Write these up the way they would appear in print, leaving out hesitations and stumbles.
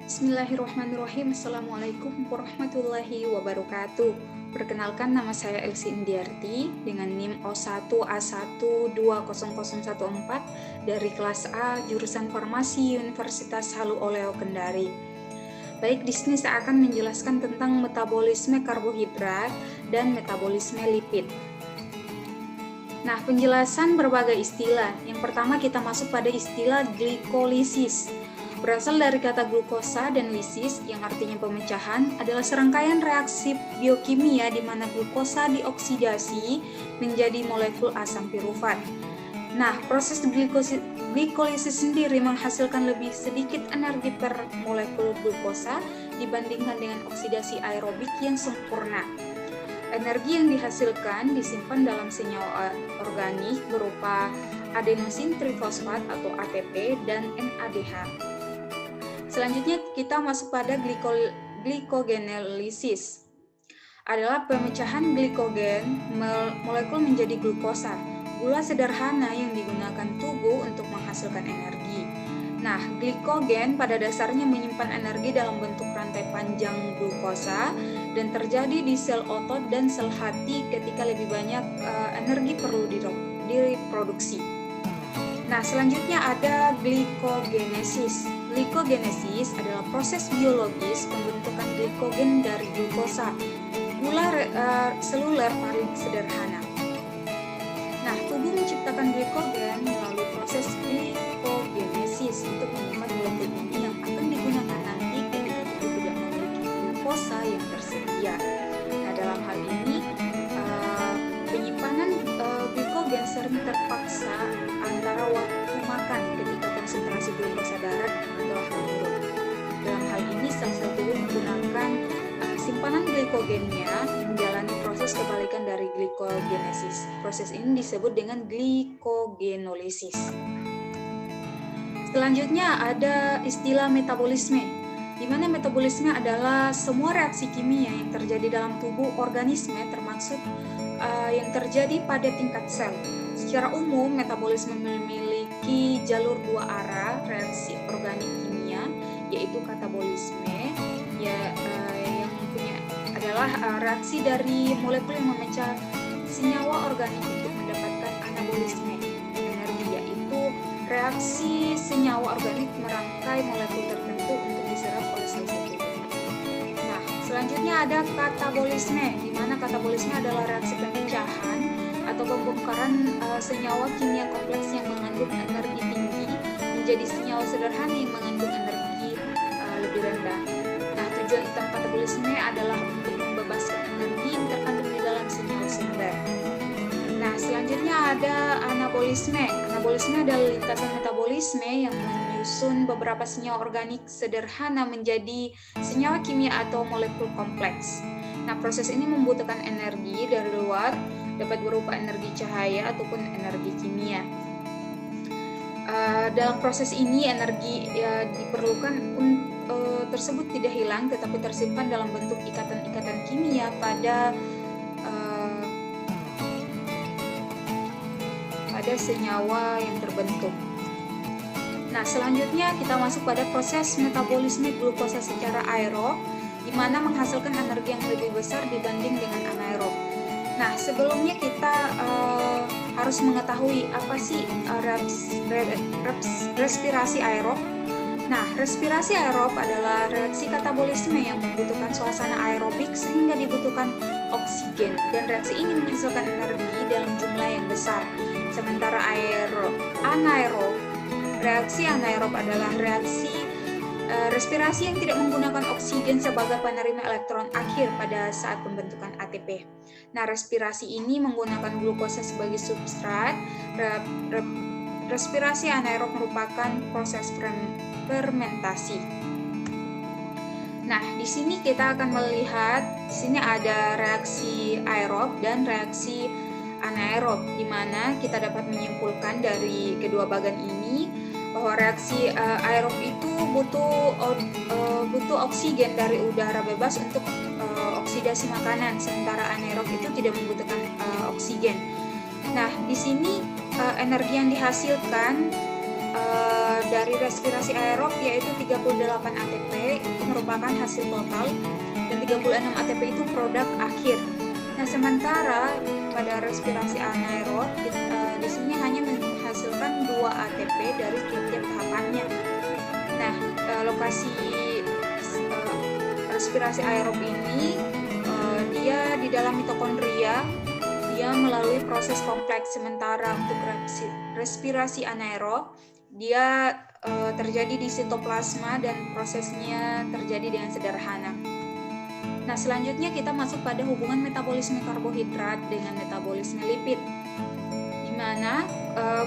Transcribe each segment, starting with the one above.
Bismillahirrahmanirrahim. Assalamualaikum warahmatullahi wabarakatuh. Perkenalkan, nama saya Elsie Indiarti dengan NIM O1A1200014 dari kelas A jurusan Farmasi Universitas Halu Oleo Kendari. Baik, di sini saya akan menjelaskan tentang metabolisme karbohidrat dan metabolisme lipid. Nah, penjelasan berbagai istilah. Yang pertama kita masuk pada istilah glikolisis. Berasal dari kata glukosa dan lisis yang artinya pemecahan, adalah serangkaian reaksi biokimia di mana glukosa dioksidasi menjadi molekul asam pirufat. Nah, proses glikolisis sendiri menghasilkan lebih sedikit energi per molekul glukosa dibandingkan dengan oksidasi aerobik yang sempurna. Energi yang dihasilkan disimpan dalam senyawa organik berupa adenosin trifosfat atau ATP dan NADH. Selanjutnya kita masuk pada glycogenolysis. Adalah pemecahan glikogen molekul menjadi glukosa, gula sederhana yang digunakan tubuh untuk menghasilkan energi. Nah, glikogen pada dasarnya menyimpan energi dalam bentuk rantai panjang glukosa dan terjadi di sel otot dan sel hati ketika lebih banyak energi perlu diproduksi. Nah, selanjutnya ada glikogenesis. Glikogenesis adalah proses biologis pembentukan glikogen dari glukosa, gula seluler paling sederhana. Nah, tubuh menciptakan glikogen melalui proses glikogenesis untuk menyimpan molekul ini yang akan digunakan nanti ketika tubuh tidak memiliki glukosa yang tersedia. Nah, dalam hal ini penyimpanan glikogen sering terpaksa antara waktu makan ketika konsentrasi glukosa darat telah menurun. Dalam hal ini sel-sel tubuh menggunakan simpanan glikogennya menjalani proses kebalikan dari glikogenesis. Proses ini disebut dengan glikogenolisis. Selanjutnya ada istilah metabolisme, di mana metabolisme adalah semua reaksi kimia yang terjadi dalam tubuh organisme termasuk yang terjadi pada tingkat sel. Secara umum, metabolisme memiliki jalur dua arah reaksi organik kimia, yaitu katabolisme, yang punya adalah reaksi dari molekul yang memecah senyawa organik untuk mendapatkan anabolisme energi, yaitu reaksi senyawa organik merangkai molekul tertentu untuk diserap oleh sel-sel tubuh. Nah, selanjutnya ada katabolisme, di mana katabolisme adalah reaksi pemecahan atau pembongkaran senyawa kimia kompleks yang mengandung energi tinggi menjadi senyawa sederhana yang mengandung energi lebih rendah. Nah, tujuan utama katabolisme adalah untuk membebaskan energi yang terkandung di dalam senyawa sumber. Nah, selanjutnya ada anabolisme. Anabolisme adalah lintasan metabolisme yang menyusun beberapa senyawa organik sederhana menjadi senyawa kimia atau molekul kompleks. Nah, proses ini membutuhkan energi dari luar, dapat berupa energi cahaya ataupun energi kimia. Dalam proses ini energi diperlukan tersebut tidak hilang tetapi tersimpan dalam bentuk ikatan-ikatan kimia pada senyawa yang terbentuk. Nah, selanjutnya kita masuk pada proses metabolisme glukosa secara aerob, di mana menghasilkan energi yang lebih besar dibanding dengan anaerob. Nah, sebelumnya kita harus mengetahui apa sih respirasi aerob. Nah, respirasi aerob adalah reaksi katabolisme yang membutuhkan suasana aerobik sehingga dibutuhkan oksigen, dan reaksi ini menghasilkan energi dalam jumlah yang besar. Sementara anaerob, reaksi anaerob adalah reaksi respirasi yang tidak menggunakan oksigen sebagai penerima elektron akhir pada saat pembentukan ATP. Nah, respirasi ini menggunakan glukosa sebagai substrat. Respirasi anaerob merupakan proses fermentasi. Nah, di sini kita akan melihat, di sini ada reaksi aerob dan reaksi anaerob, di mana kita dapat menyimpulkan dari kedua bagan ini bahwa reaksi aerob itu butuh oksigen dari udara bebas untuk oksidasi makanan, sementara anaerob itu tidak membutuhkan oksigen. Nah, di sini energi yang dihasilkan dari respirasi aerob yaitu 38 ATP itu merupakan hasil total dan 36 ATP itu produk akhir. Nah, sementara pada respirasi anaerob di sini hanya menghasilkan 2 ATP dari tiap-tiap tahapannya. Nah, lokasi respirasi aerob ini dia di dalam mitokondria, dia melalui proses kompleks, sementara untuk respirasi anaerob dia terjadi di sitoplasma dan prosesnya terjadi dengan sederhana. Nah, selanjutnya kita masuk pada hubungan metabolisme karbohidrat dengan metabolisme lipid, di mana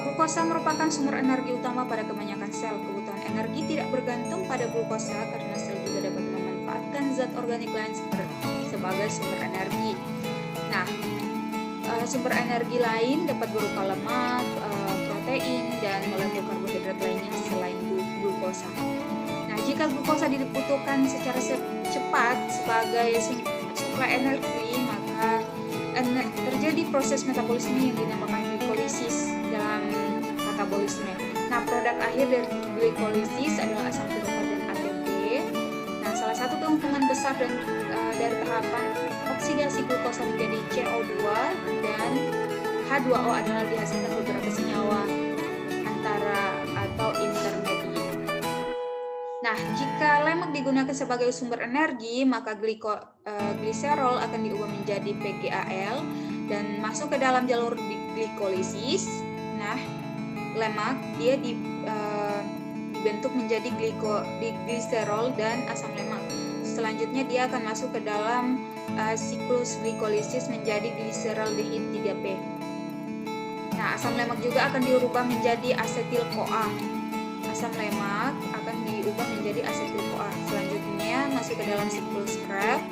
glukosa merupakan sumber energi utama pada kebanyakan sel. Kebutuhan energi tidak bergantung pada glukosa karena sel juga dapat memanfaatkan zat organik lain sebagai sumber energi. Nah, sumber energi lain dapat berupa lemak, protein, dan molekul karbohidrat lainnya selain glukosa. Nah, jika glukosa dibutuhkan secara cepat sebagai suplai energi, maka terjadi proses metabolisme yang dinamakan glikolisis dalam katabolisme. Nah, produk akhir dari glikolisis adalah asam pirufat dan ATP. Nah, salah satu keuntungan besar dari tahapan oksidasi glukosa menjadi CO2 dan H2O adalah dihasilkan beberapa senyawa antara atau intermediate. Nah, jika lemak digunakan sebagai sumber energi, maka gliserol akan diubah menjadi PGAL dan masuk ke dalam jalur glikolisis. Nah, lemak dia dibentuk menjadi gliserol dan asam lemak. Selanjutnya dia akan masuk ke dalam siklus glikolisis menjadi gliseraldehid 3P. Nah, asam lemak juga akan dirubah menjadi asetil-CoA. Asam lemak akan diubah menjadi asetil-CoA. Selanjutnya masuk ke dalam siklus Krebs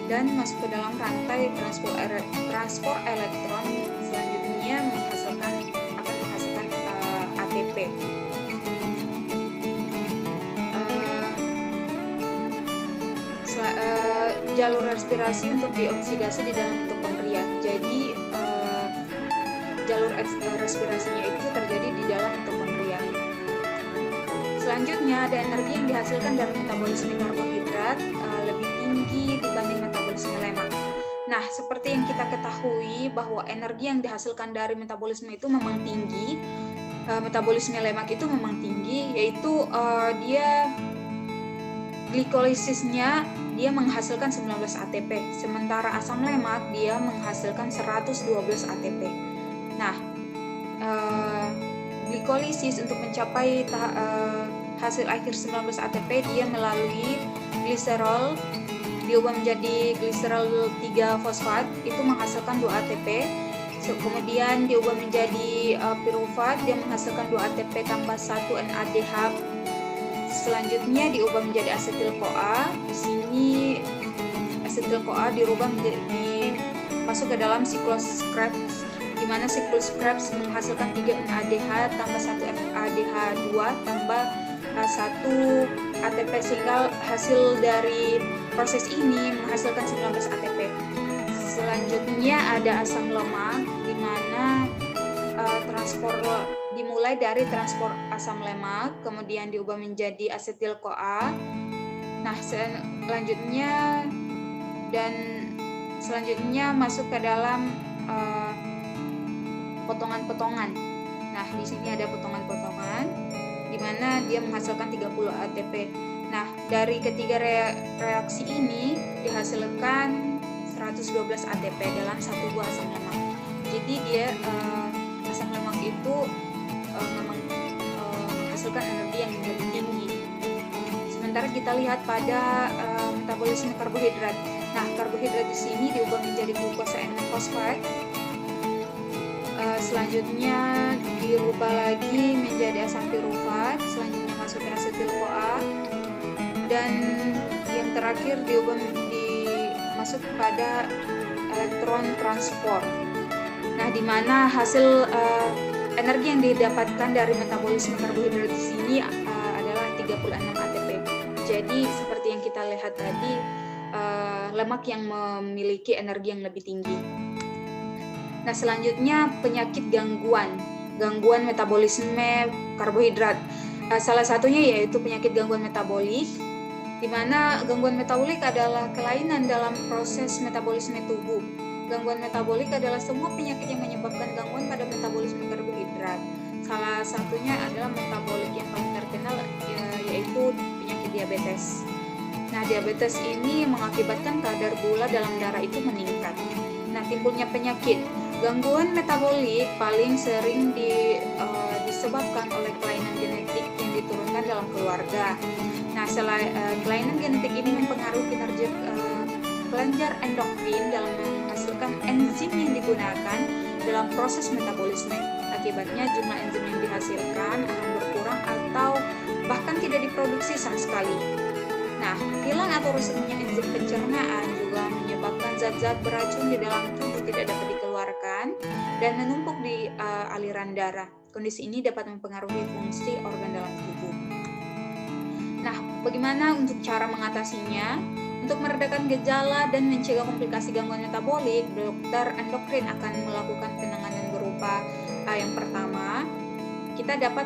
dan masuk ke dalam rantai transport elektron. Selanjutnya akan menghasilkan ATP. Jalur respirasi untuk dioksidasi di dalam mitokondria. Jadi jalur respirasinya itu terjadi di dalam mitokondria. Selanjutnya ada energi yang dihasilkan dari metabolisme karbohidrat lebih tinggi dibanding metabolisme lemak. Nah, seperti yang kita ketahui bahwa energi yang dihasilkan dari metabolisme itu memang tinggi, metabolisme lemak itu memang tinggi, yaitu dia glikolisisnya dia menghasilkan 19 ATP, sementara asam lemak dia menghasilkan 112 ATP. Nah, glikolisis untuk mencapai hasil akhir 19 ATP dia melalui gliserol diubah menjadi gliserol 3 fosfat itu menghasilkan 2 ATP. Kemudian diubah menjadi pirufat dia menghasilkan 2 ATP tambah 1 NADH. Selanjutnya diubah menjadi asetil-CoA. Di sini asetil-CoA dirubah masuk ke dalam siklus Krebs, di mana siklus Krebs menghasilkan 3 NADH tambah 1 FADH2 tambah 1 ATP, sehingga hasil dari proses ini menghasilkan 19 ATP. Selanjutnya ada asam lemak, di mana dimulai dari transport asam lemak, kemudian diubah menjadi asetil-CoA. Nah, selanjutnya masuk ke dalam potongan-potongan. Nah, di sini ada potongan-potongan di mana dia menghasilkan 30 ATP. Nah, dari ketiga reaksi ini dihasilkan 112 ATP dalam satu buah asam lemak. Jadi dia asam lemak itu memang menghasilkan energi yang lebih tinggi. Sementara kita lihat pada metabolisme karbohidrat. Nah, karbohidrat di sini diubah menjadi glukosa N-fosfat. Selanjutnya dirubah lagi menjadi asam pirufat. Selanjutnya masuk ke asetil-CoA. Dan yang terakhir masuk pada elektron transport. Nah, di mana hasil energi yang didapatkan dari metabolisme karbohidrat di sini adalah 36 ATP. Jadi seperti yang kita lihat tadi, lemak yang memiliki energi yang lebih tinggi. Nah, selanjutnya penyakit gangguan metabolisme karbohidrat. Salah satunya yaitu penyakit gangguan metabolik, di mana gangguan metabolik adalah kelainan dalam proses metabolisme tubuh. Gangguan metabolik adalah semua penyakit yang menyebabkan gangguan pada metabolisme karbohidrat. Salah satunya adalah metabolik yang paling terkenal yaitu penyakit diabetes. Nah, diabetes ini mengakibatkan kadar gula dalam darah itu meningkat. Nah, timbulnya penyakit gangguan metabolik paling sering disebabkan oleh kelainan genetik yang diturunkan dalam keluarga. Nah, kelainan genetik ini mempengaruhi kinerja kelenjar endokrin dalam menghasilkan enzim yang digunakan dalam proses metabolisme. Akibatnya jumlah enzim yang dihasilkan akan berkurang atau bahkan tidak diproduksi sama sekali. Nah, hilang atau rusaknya enzim pencernaan juga menyebabkan zat-zat beracun di dalam tubuh tidak dapat dikeluarkan dan menumpuk di aliran darah. Kondisi ini dapat mempengaruhi fungsi organ dalam tubuh. Nah, bagaimana untuk cara mengatasinya? Untuk meredakan gejala dan mencegah komplikasi gangguan metabolik, dokter endokrin akan melakukan penanganan berupa yang pertama, kita dapat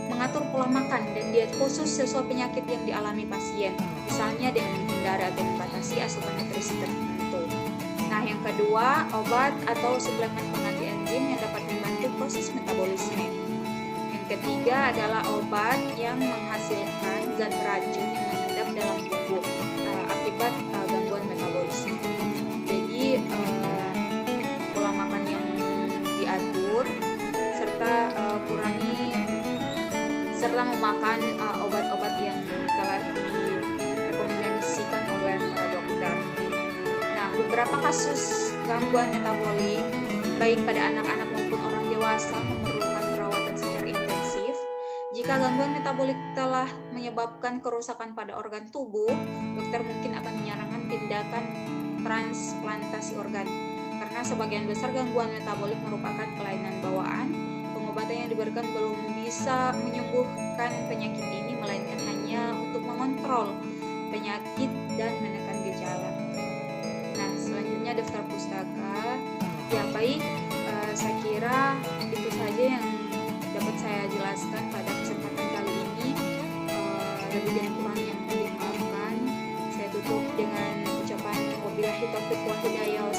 mengatur pola makan dan diet khusus sesuai penyakit yang dialami pasien, misalnya dengan menghindari atau membatasi asupan nutrisi tertentu. Nah, yang kedua, obat atau suplemen pengganti enzim yang dapat membantu proses metabolisme. Yang ketiga adalah obat yang menghasilkan zat beracun yang mengendap dalam tubuh akibat gangguan metabolisme. Jadi pola makan yang diatur serta memakan obat-obat yang telah direkomendasikan oleh para dokter. Nah, beberapa kasus gangguan metabolik baik pada anak-anak maupun orang dewasa memerlukan perawatan secara intensif. Jika gangguan metabolik telah menyebabkan kerusakan pada organ tubuh, dokter mungkin akan menyarankan tindakan transplantasi organ. Karena sebagian besar gangguan metabolik merupakan kelainan bawaan, pengobatan yang diberikan belum bisa menyembuhkan penyakit ini, melainkan hanya untuk mengontrol penyakit dan menekan gejala. Nah, selanjutnya daftar pustaka. Ya baik, saya kira itu saja yang dapat saya jelaskan pada kesempatan kali ini. Lebih dan kurang yang dimaafkan. Saya tutup dengan ucapan wabillahi taufiq wal hidayah.